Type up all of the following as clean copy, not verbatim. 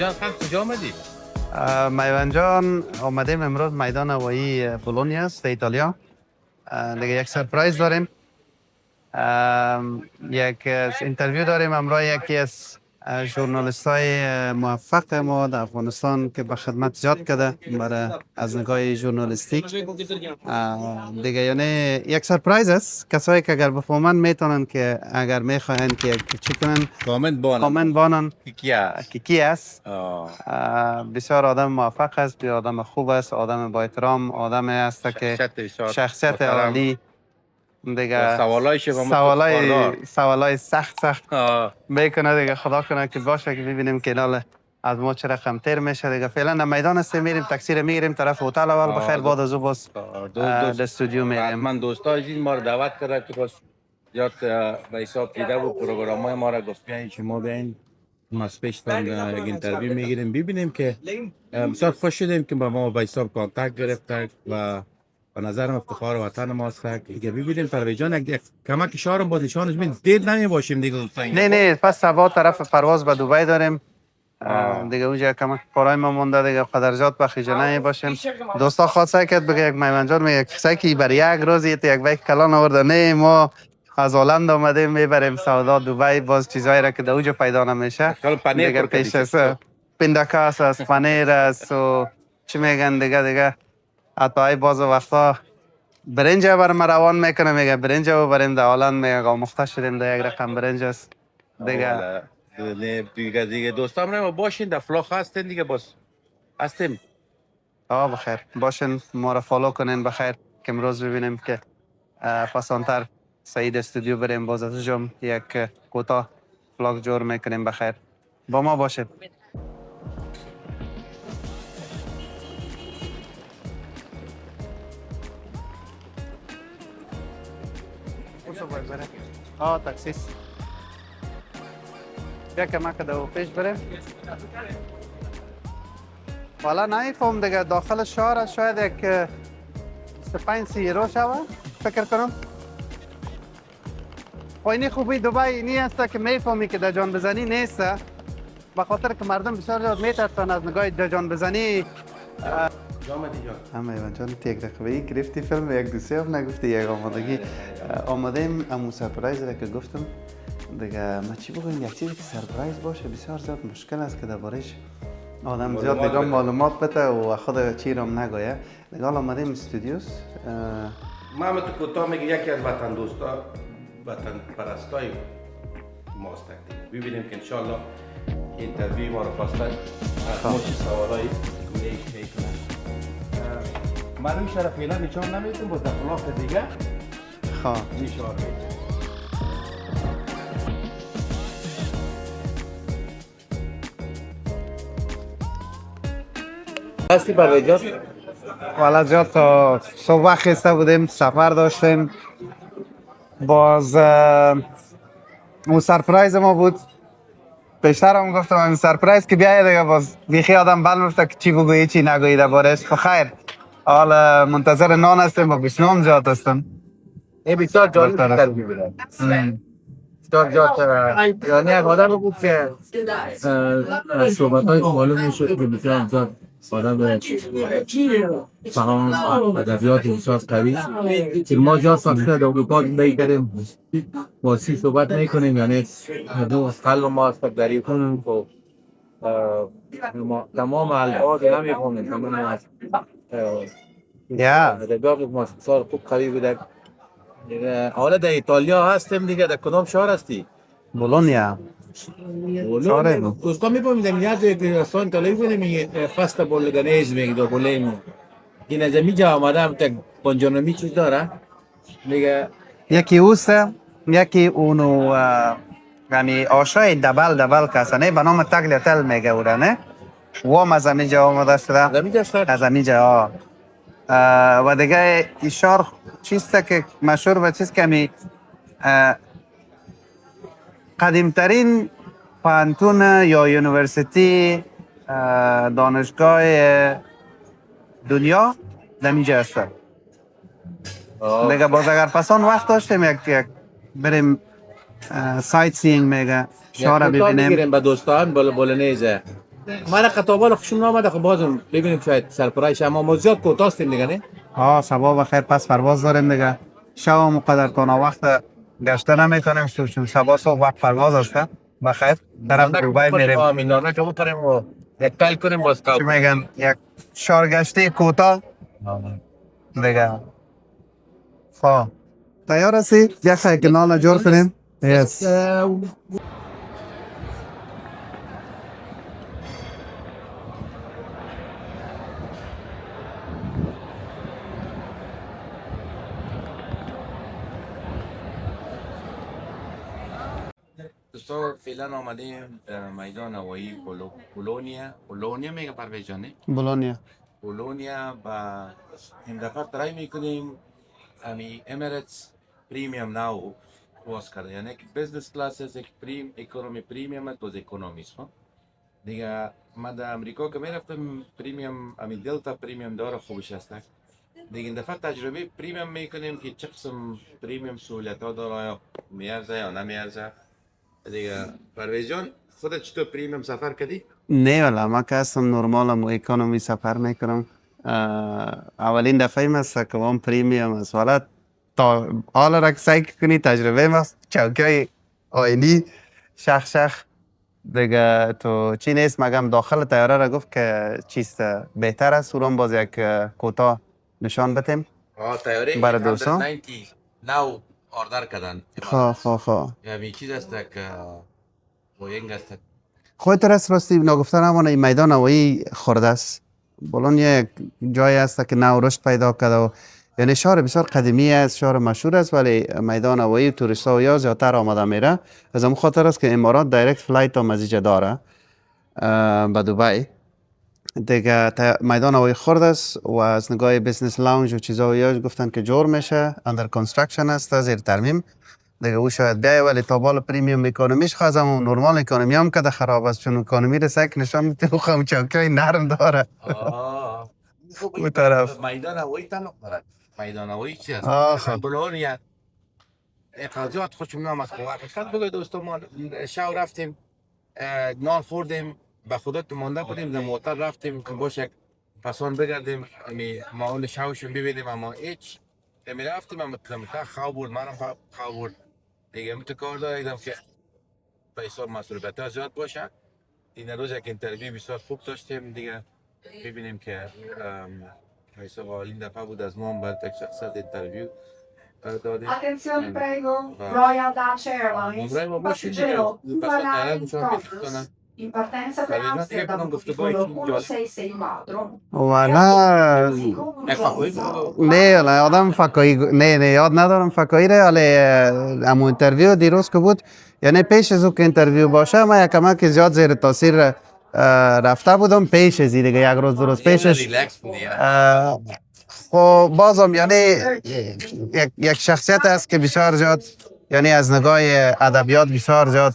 جان کجا آمدی؟ میوان جان آمدیم امروز میدان هوایی بولونیا است ایتالیا. دیگه یک سرپرایز داریم. یک اینترویو داریم امروز یکی از ژورنالیست های موفق ما در افغانستان که به خدمت زیاد کرده برای از نگاه ژورنالیستیک. دیگه یعنی یک سرپرایز است. کسایی که اگر بفهمن میتونن که اگر میخواین که چی کنن کامنت بانن که کی است. بسیار آدم موفق است، بسیار آدم خوب است، آدم با احترام، آدم است که شخصیت عالی دیگه سوالای سخت میکنه دیگه. خدا کنه که باشه که ببینیم که نال از ما چه رقم تیر میشه دیگه. فعلا در میدان هستیم، میریم تاکسی میگیریم طرف هتل اول بخیر، بعد از او باز در استودیو میریم. من دوستا این ما رو دعوت کرده که باز یاد به حساب دیده و پروگرام‌های ما را گفت بیاین شما بیاین ما سپیشتان یک اینترویو میگیریم ببینیم که بسیار خوش شدیم که با ما به حساب کانتکت گرفتک و به نظرم افتخار وطن ماست دیگه. ببینیم پرویز جان یک کمک شارم با نشانش ببین دیر نمی باشیم دیگه. نه پس سبا طرف پرواز به دبی داریم دیگه، اونجا کمک کارهای ما مونده دیگه، قدرجات به خیجه نمی باشیم. دوستا خواسته کرد بگه یک میوان جان میگه کسی که برای یک روز یک بیک کلان آورده، نه ما از هلند آمدیم میبریم سودا دبی، باز چیزایی را که در اونجا پیدا نمیشه دیگه پیش است. پندکاس است، پنیر است و چی میگن دیگه حتی باز وقتا برنج بر ما روان میکنه، میگه برنج رو بریم در هلند، میگه آموخته شدیم در یک رقم برنج است دیگه دوستام نه باشین در فلاخ هستین دیگه، باز هستیم. بخیر باشین، ما را فالو کنین بخیر که امروز ببینیم که پسانتر سعید استودیو بریم، باز از جم یک کوتاه فلاگ جور میکنیم. بخیر با ما باشید. تاکسیس بیا که ما که دو پیش بریم. والا نمیفهم دیگه داخل شهر است، شاید یک 25 یورو شوه فکر کنم. اینی خوبی دبی اینی است که میفهمی که در جان بزنی نیست، به خاطر که مردم بسیار زیاد میترسن از نگاه در جان بزنی. ایوان جان یک رقبه‌ای گرفتی فیلم یک دوسیه هم نگفتی یک آمادگی آمادهیم. امو سرپرایز را که گفتم دیگه ما چی بگویم، یک چیزی که سرپرایز باشه بسیار زیاد مشکل است که دربارش آدم زیاد دیگه معلومات بده و خود چی رو نگویه. دیگه آمدیم استودیوس. ما هم تو کوتاه میگه یکی از وطن دوستا وطن پرستای ماست دیگه. ببینیم که انشالله اینترویو ما رو خواسته ما چی سوالایی میکنن. معلوم شده فعلا نشان نمیتون با دفلاف دیگه نشان میتون. هستی پرویز جان؟ والا زیاد تا صبح خسته بودیم، سفر داشتیم، باز اون سرپرایز ما بود. پیشتر هم گفتم این سرپرایز که بیاید دیگه باز بیخی آدم بل میفته که چی بگویی چی نگویی دربارش. خیر حالا منتظر نان هستیم و بشنام زیاد هستم. این بسیار جالب اینترویو بودن. بسیار جالب، یعنی یک آدم بود که صحبت‌های معلوم میشد که بسیار زیاد آدم فهم ادبیات بسیار قوی. ما جا ساخته در اروپا زندگی کردیم، واسی صحبت میکنیم، یعنی دو قلب ما است دری کنیم و تمام الفاظ نمیخونیم. تمام ادبیات ما بسیار خوب قوی بوده. حالا در ایتالیا هستیم دیگه. در کدام شهر هستی؟ بولونیا. دوستا میفهمیدم یک رستوران ایتالیایی بوده میگه پاستا بولونیز میگه بولونیا. این از اینجا آمدم تا بونجورنومی چیز داره میگه. یکی اوسه یکی اونو یعنی آشای دبل کسانه به نام تاگلیاتل میگه اوره نه؟ وام از اینجا آمده شده. از اینجا و دیگه اشار چیسته که مشهور به چیز که می قدیمترین پانتون یا یونیورسیتی دانشگاه دنیا در اینجا هست. دیگه باز اگر پسان وقت داشتیم یک بریم سایت سینگ میگه شهر ببینیم. میگیریم با دوستان بولونیزه من قطابال خوشم نامده، خب بازم ببینیم شاید سرپرایز، اما ما زیاد کوتاستیم دیگه نه. شبا بخیر، پس پرواز داریم دیگه. شب هم مقدر تا وقت گشته نمیکنیم چون شبا صبح وقت پرواز است. بخیر طرف دبی میریم. آمین نارنج رو بخوریم و یک تایل کنیم باز چی میگن یک شارگشتی کوتاه دیگه. خب تیار هستی؟ یک کنال جور کنیم. یس. دوستان فعلا آمدیم میدان هوایی بولونیا میگه پرویز جان نه؟ بولونیا. بولونیا و این دفعه ترای میکنیم امی امریتس پریمیوم ناو باز کرده، یعنی که بزنس کلاس است، یک اکونومی پریمیوم است، باز اکونومیست ها دیگه. من در امریکا که میرفتم پریمیوم امی دلتا پریمیوم داره خوبش هست دیگه. این دفعه تجربه پریمیوم میکنیم که چه قسم پریمیوم سهولت ها داره، یا میارزه یا نمیارزه دیگه. پرویز جان خودت چطور پریمیوم سفر کردی؟ نه والا ما که هستم نرمالم و اکانومی سفر میکنم. اولین دفعه ای است که وام پریمیوم است. والا تا حالا را که سعی کنی تجربه است. چوکای آینی شخ دیگه تو چی نیست. مگم داخل تیاره را گفت که چیست بهتر است. اونم باز یک کوتاه نشان بتیم طیاره برای دوستان. 890 نو آردر کردن. خواه یعنی چیز است که بوینگ است. خودت راست راستی نگفته نمانه این میدان هوایی خورده است. بولون یک جایی است که نو رشد پیدا کرده و یعنی شهر بسیار قدیمی است، شهر مشهور است، ولی میدان هوایی توریست ها یا زیادتر آمده میره. از همون خاطر است که امارات دایرکت فلایت هم مزیجه داره به دبی دیگه. میدان هوایی خورد است و از نگاه بیزنس لاونج و چیزا و یاش گفتن که جور میشه، اندر کنسترکشن است، زیر ترمیم دیگه. او شاید بیای ولی تا بال پریمیوم اکونومیش خواستم و نورمال اکونومی هم که خراب است، چون اکونومی رو سک نشان میده و خم چوکای نرم داره او طرف. میدان هوایی تعلق دارد. میدان هوایی چی است؟ خب بولونیا اقاضیات خوشم نامد. خب حقیقت بگو دوستان، ما شو رفتیم نان خوردیم به خدا تو مانده بودیم، در موتر رفتیم که باشه پسان بگردیم ما اون شوشون ببینیم، اما هیچ می رفتیم اما تلمتر خواب بود، منم خواب بود دیگه. تو کار دارم که پیسا مسئولیت ها زیاد باشه. این روز یک انترویو بسیار خوب داشتیم دیگه. ببینیم که پیسا این دفعه بود از ما هم باید یک شخصیت انترویو دادیم. Attenzione prego, Royal Dutch Airlines, نمره ما باشید دیگه. passeggero پس تیران Uberline میشون پیدا کنن. Conference, in partenza per Vale, no tiene que Amsterdam, non gusto poi volo già. 1664. والا نه نه آدم فکایی نه یاد ندارم فکایی ره، ولی امو انترویو دیروز که بود یعنی پیش از او که انترویو باشه ما یکم که زیاد زیر تاثیر رفته بودم پیش از این دیگه. یک روز دو روز پیشش ریلکس بودی. خب بازم یعنی یک شخصیت است که بسیار زیاد یعنی از نگاه ادبیات بسیار زیاد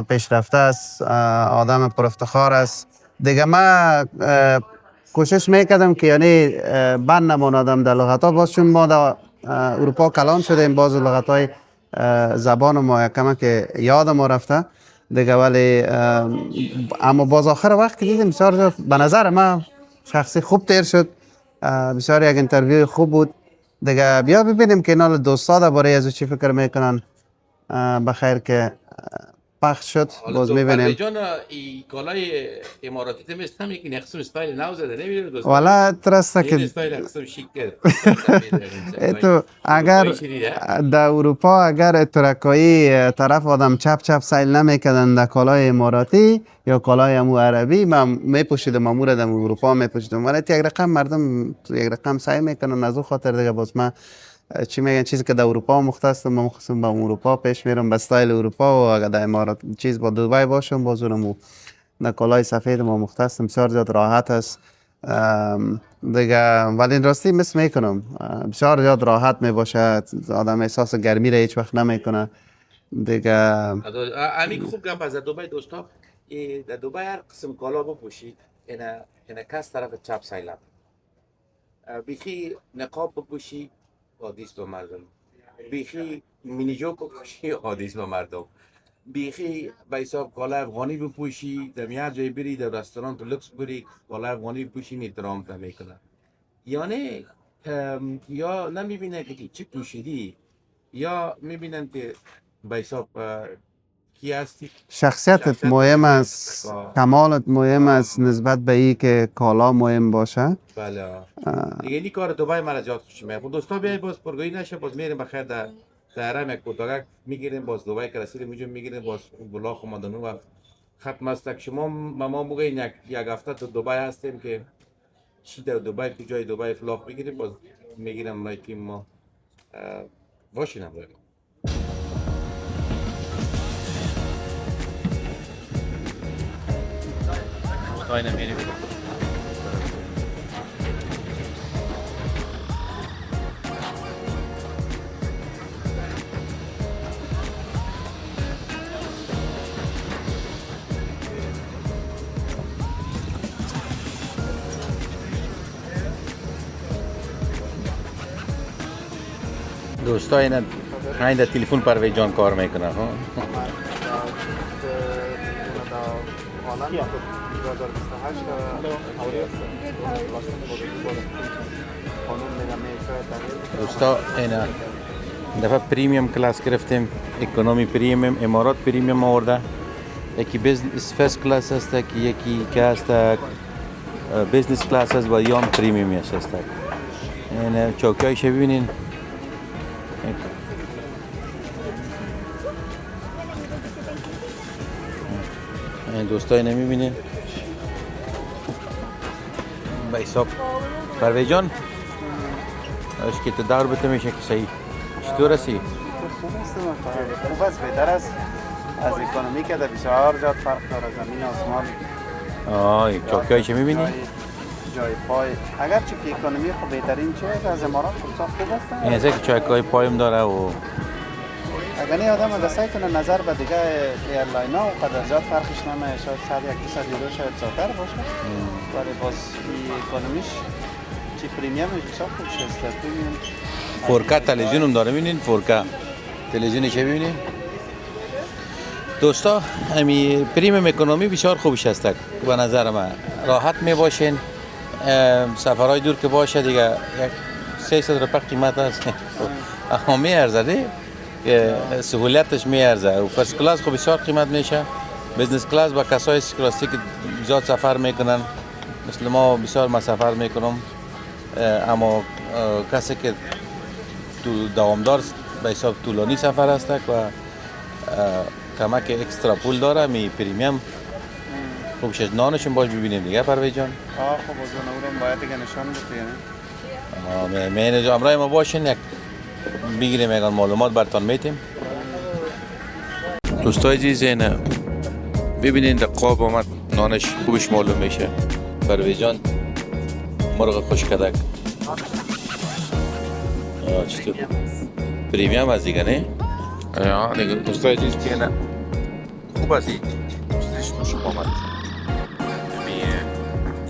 پیشرفته است، آدم پر افتخار است دیگه. من کوشش میکردم که یعنی بند نماندم در لغت ها، باز چون ما در اروپا کلان شدیم باز لغت های زبان ما کما که یاد ما رفته دیگه. ولی اما باز آخر وقت که دیدیم بسیار زیاد به نظر من شخصی خوب تیر شد، بسیار یک انترویو خوب بود دیگه. بیا ببینیم که اینا دوستا درباره از او چی فکر میکنن. بخیر که پخش شد باز میبینیم. جان ای کالای اماراتی تمیست هم یکی نقصم استایل نو زده نمیدونی دوست. والا ترسته این که استایل نقصم شیک کرد. تو اگر در اروپا اگر ترکایی طرف آدم چپ چپ سیل نمیکردن در کالای اماراتی یا کالای امو عربی من میپوشیدم، امور در اروپا میپوشیدم، ولی یک رقم مردم یک رقم سعی میکنن از او خاطر دیگه. باز من چی میگن چیزی که در اروپا مختص من مخصوصا به اروپا پیش میرم به استایل اروپا، و اگر در امارات چیز با دبی باشم باز اونم در کالای سفید ما مختصم بسیار زیاد راحت است دیگه. ولی راستی مثل میکنم بسیار زیاد راحت میباشه، آدم احساس گرمی را هیچ وقت نمیکنه دیگه. امی خوب گپ از دبی دوستا، در دبی هر قسم کالا بپوشی اینا کس طرف چپ سیلم بیخی نقاب بپوشی حادیث به مردم، بیخی مینی جوک بپوشی حادیث به مردم بیخی به حساب کالا افغانی بپوشی در هر جای بری در رستوران تو لکس بری کالا افغانی بپوشی احترام تا میکنه یعنی یا نمیبینه که چی پوشیدی یا میبینن که به حساب کی هستی شخصیتت مهم است، کمالت مهم است نسبت به ای که کالا مهم باشه. بله دیگه این کار دوبای مرا زیاد خوشم میاد. دوستا بیای باز پرگویی نشه باز میریم بخیر در حرم یک اتاق میگیریم باز دوبای که رسیدیم اونجا میگیریم باز بلا خمادنو و ختم است که شما ما بگین یک هفته تو دوبای هستیم که چی در دوبای تو جای دوبای فلاق بگیریم باز میگیرم اونایی که ما باشین هم داریم. دوستا این تلفن پرویز جان کار میکنه ها دوستا این دفعه پریمیم کلاس گرفتیم اکونومی پریمیم امارات پریمیم آورده یکی بیزنس فرست کلاس است یکی که است بیزنس کلاس است و یان پریمیم است این چوکیایش ببینین این دوستای نمیبینین به حساب پرویز جان اش که تو دور بته میشه که صحیح چطور هستی؟ خوب است بهتر است از اکونومی که در بسیار جات فرق داره زمین آسمان چوکیایش میبینی؟ جای پای اگرچه که اکونومی خب بهترین چیه از امارات خوب است این که چوکای پایم داره و اگر این آدم دسته کنه نظر به دیگه ایرلاین ها و قدر زیاد فرقش نمیه شاید 100 یورو شاید زیادتر باشه ولی باز اکونومیش چی پریمیمش بسیار خوب شست پریمیم فورکا تلویزیون هم داره ببینین فورکا تلویزیونش ببینین دوستا همی پریمیم اکونومی بسیار خوبش هست به نظر من راحت می باشین سفرهای دور که باشه دیگه یک 300 روپیه قیمت هست اما می ارزه سهولیتش می ارزه و فرست کلاس خب بسیار قیمت میشه بیزنس کلاس با کسای سکراستی که زیاد سفر میکنن مثل ما بسیار ما سفر میکنم اما کسی که تو دوامدار به حساب طولانی سفر است و کمک اکسترا پول داره می پریمیم خوب شد نانشون باش ببینیم دیگه پرویز جان خب از اونم باید دیگه نشان بدید من امرای ما باشین یک بگیریم یک معلومات براتون میتیم دوستای عزیز این ببینین در قاب آمد نانش خوبش معلوم میشه پرویز جان مرغ خوش کدک چطور پریمیم از دیگه نه دیگه دوستای عزیز که نه خوب است چیزش خوش آمد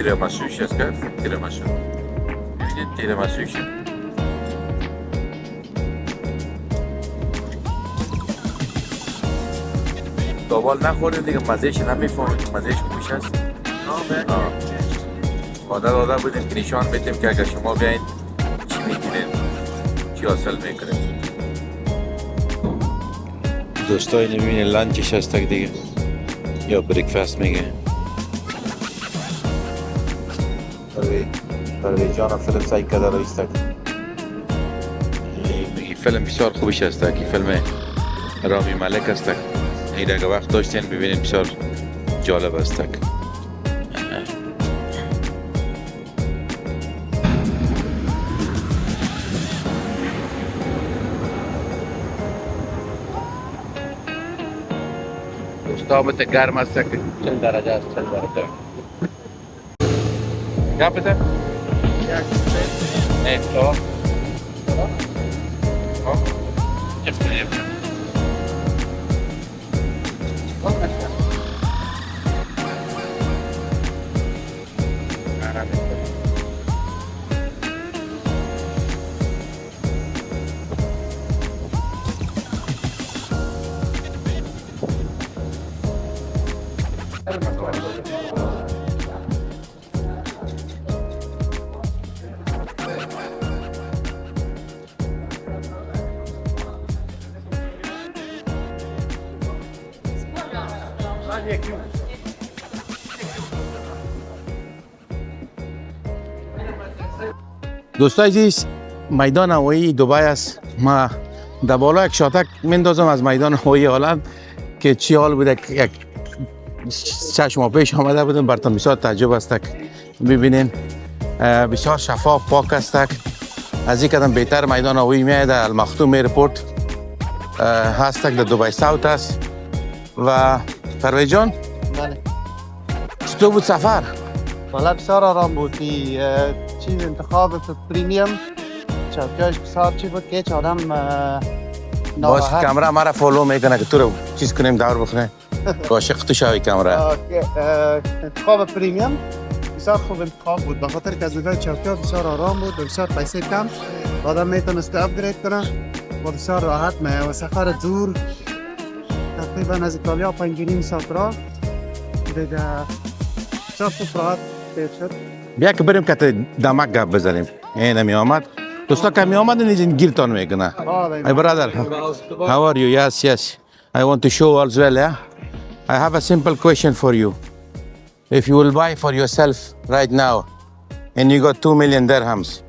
تیراماسوش است کرد تیراماسو ببینید تیراماسوش دوبال نخورید دیگه مزهش نمیفهمید مزهش خوش است خدا داده بودیم که نشان بدیم که اگر شما بیاین چی میگیرین چی حاصل میکنین دوستای نمیبینین لانچش هست دیگه یا بریکفاست میگه پرویز جان فیلم سعی کرده رو ایستک این فیلم بسیار خوبش است این فیلم رامی ملک است این اگه وقت داشتین ببینید بسیار جالب است دوستابت گرم است 40 درجه است 40 درجه Capita? Ecco. دوستای عزیز میدان هوایی دبی است. ما در بالا یک شاتک میندازم از میدان هوایی هلند که چی حال بوده. یک 6 ماه پیش آمده بودم براتون بسیار تعجب است. ببینین بسیار شفاف پاک است. از این قدم بهتر میدان هوایی میاد المختوم ایرپورت هست در دبی ساوت است. و پرویز جان بله. چطور بود سفر؟ والا بسیار آرام بود. چیز انتخاب پریمیم چوکیاش بسیار چی بود که هیچ آدم باش کامرا مرا فالو میکنه که تو رو چیز کنیم دور بخونه عاشق تو شوی کامرا. انتخاب پریمیم بسیار خوب انتخاب بود به خاطر که از نظر چوکیات بسیار آرام بود و بسیار پیسه کم آدم میتونست اپگرید کنه و بسیار راحت میه و سفر دور تقریبا از ایتالیا 5.5 ساعت راه دیگه بسیار خوب راحت تیر شد. بیا که بریم که دمک گپ بزنیم. این می آمد دوستا که می آمد نیزین گیرتان میکنه. My brother, how are you? Yes, yes. I want to show as well, yeah? I have a simple question for you. If you will buy for yourself right now and you got 2 million dirhams,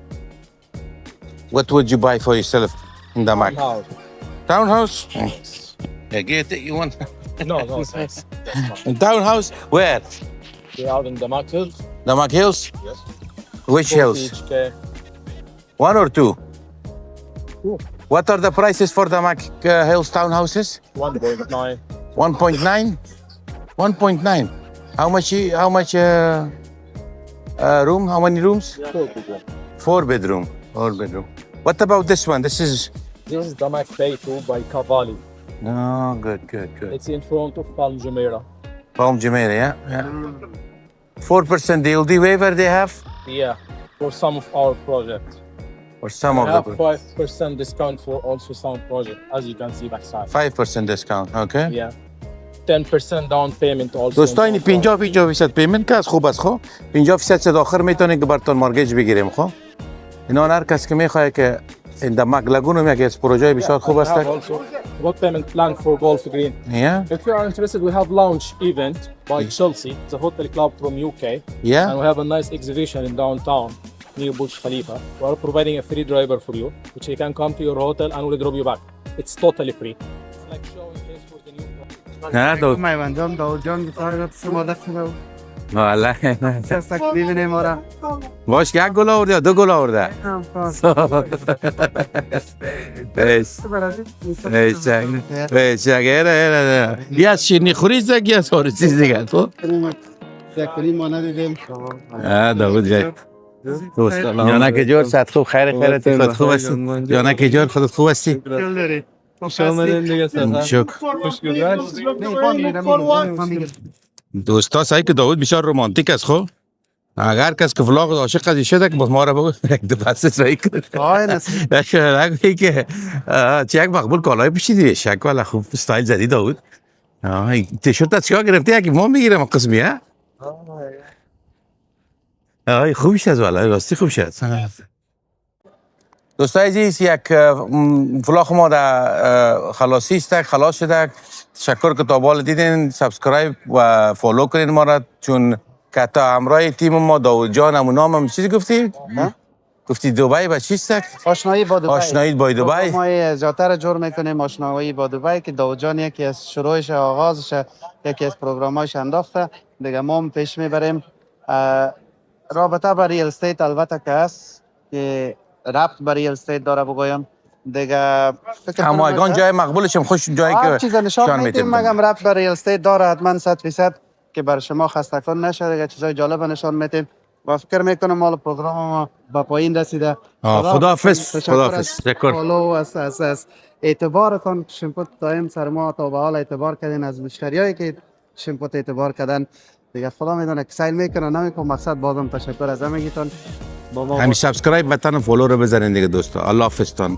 what would you buy for yourself in Damak? Townhouse. Yeah, get it, you want? No, it's nice. In townhouse? Where? We're out in the market. Damak Hills? Yes. Which hills? BHK. 1 or 2? Two. What are the prices for Damak Hills townhouses? 1.9. 1.9? 1.9. How much room? How many rooms? 4 people. 4 bedroom. 4 bedroom. What about this one? This is This is Damak Bay 2 by Cavalli. no good. It's in front of Palm Jumeirah. Palm Jumeirah, yeah. 4% DLD waiver they have Yeah, for some of our projects. or some We of have the 5% discount for also some project, as you can see backside. 5% discount. Okay. Yeah. 10% down payment also. دوستان 50% پیمنت که از خوب است خب 50% صد آخر میتونین که براتون مارگیج بگیریم خب اینا هر کس که میخواد که این دمک لگون میگه از پروژه بسیار خوب است. We have also what payment plan for Golf Green. Yeah. If you are interested, we have launch event by Chelsea, the hotel club from UK. Yeah. And we have a nice exhibition in downtown near Burj Khalifa. We are providing a free driver for you, which you can come to your hotel and we'll drop you back. It's totally free. It's like showing case for the new product. نه دو میوندان داود جان بسیار شما دفعه والله دستک ببینیم ما را باش یک گل آورده یا 2 گل آورده یه از شیرینی خوری زد یه از خارسی زد خب یک کنیم ما ندیدیم داود جای یانک جور صد خوب خیرت خود خوب هستی یانک جور خودت خوب هستی شل داری خوش آمدین دیگه شکر خوش گذشت. دوستا سعی که داود بسیار رومانتیک است خب اگر کس که ولاغ عاشق از شده که ما را بگو یک دو پس سعی کن آه نصیب نگویی که چه یک مقبول کالای پوشیدی شک والا خوب استایل زدی داود تیشرت از چیکار گرفتی یکی ما میگیرم قسمی ها خوب شد والا راستی خوب شد دوستای عزیز یک ولاغ ما در خلاصی است خلاص شده تشکر که تا بالا دیدین سابسکرایب و فالو کنین ما را چون که تا همراه تیم ما داود جان همون نام هم چیزی گفتی؟ گفتی دبی با چیست؟ آشنایی با دبی آشنایی با دبی ما زیادتر جور میکنیم آشنایی با دبی که داود جان یکی از شروعش آغازش یکی از پروگراماش انداخته دیگه ما هم پیش میبریم رابطه با ریل استیت البته که هست که ربط با ریل استیت داره بگویم دیگه همایگان جای مقبولش هم خوش جایی هر که چیز نشان میدیم مگم ربط به ریل استیت داره حتما 100% که بر شما خسته کن نشه دیگه چیزای جالب نشان میدیم و فکر میکنم مال پروگرام ما با پایین رسیده خداحافظ تشکر فالو از اعتبارتون شمپوت دائم سر ما تا به حال اعتبار کردین از مشتریایی که شمپوت اعتبار کردن دیگه خدا میدونه که سیل میکنه نمیکنه مقصد بازم تشکر از همگیتون همین سابسکرایب بتن و فالو رو بزنین دیگه دوستا الله حافظتون